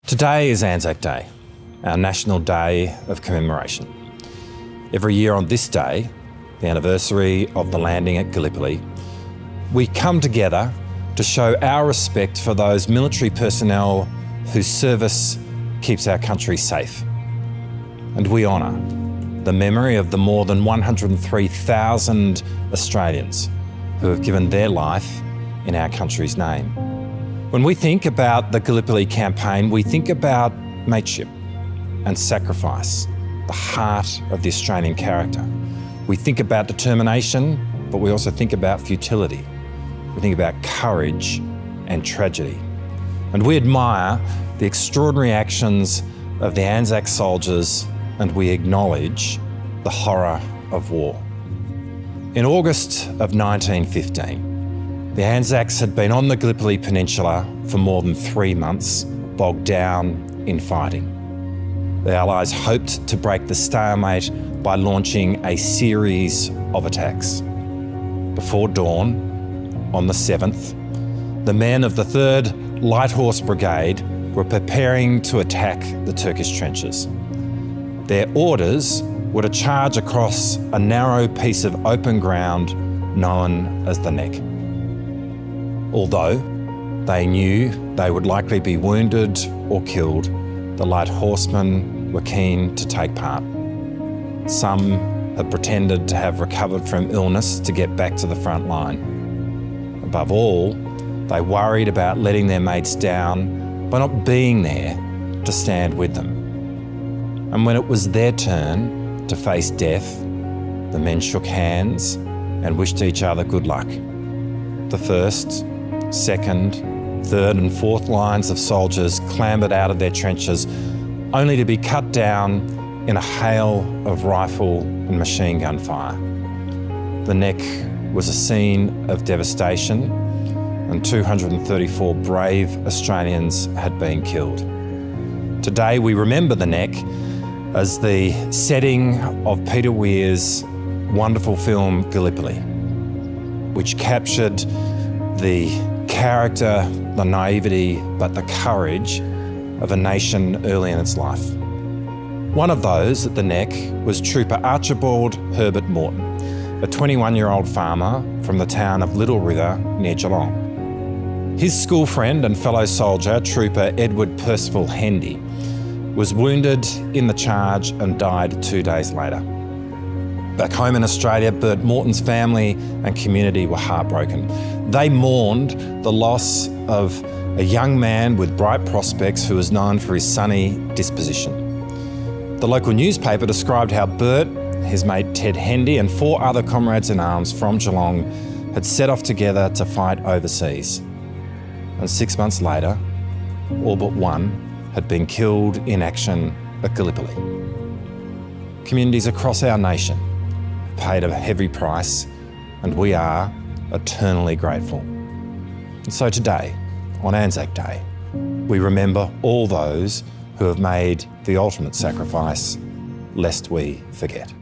Today is Anzac Day, our national day of commemoration. Every year on this day, the anniversary of the landing at Gallipoli, we come together to show our respect for those military personnel whose service keeps our country safe. And we honour the memory of the more than 103,000 Australians who have given their life in our country's name. When we think about the Gallipoli campaign, we think about mateship and sacrifice, the heart of the Australian character. We think about determination, but we also think about futility. We think about courage and tragedy. And we admire the extraordinary actions of the Anzac soldiers, and we acknowledge the horror of war. In August of 1915, the Anzacs had been on the Gallipoli Peninsula for more than 3 months, bogged down in fighting. The Allies hoped to break the stalemate by launching a series of attacks. Before dawn, on the 7th, the men of the 3rd Light Horse Brigade were preparing to attack the Turkish trenches. Their orders were to charge across a narrow piece of open ground known as the Neck. Although they knew they would likely be wounded or killed, the light horsemen were keen to take part. Some had pretended to have recovered from illness to get back to the front line. Above all, they worried about letting their mates down by not being there to stand with them. And when it was their turn to face death, the men shook hands and wished each other good luck. The 1st, 2nd, 3rd and 4th lines of soldiers clambered out of their trenches, only to be cut down in a hail of rifle and machine gun fire. The Neck was a scene of devastation, and 234 brave Australians had been killed. Today we remember the Neck as the setting of Peter Weir's wonderful film Gallipoli, which captured the character, the naivety, but the courage of a nation early in its life. One of those at the Neck was Trooper Archibald Herbert Morton, a 21-year-old farmer from the town of Little River near Geelong. His school friend and fellow soldier, Trooper Edward Percival Hendy, was wounded in the charge and died 2 days later. Back home in Australia, Bert Morton's family and community were heartbroken. They mourned the loss of a young man with bright prospects who was known for his sunny disposition. The local newspaper described how Bert, his mate Ted Hendy and 4 other comrades-in-arms from Geelong had set off together to fight overseas. And 6 months later, all but one had been killed in action at Gallipoli. Communities across our nation paid a heavy price, and we are eternally grateful. And so today, on Anzac Day, we remember all those who have made the ultimate sacrifice, lest we forget.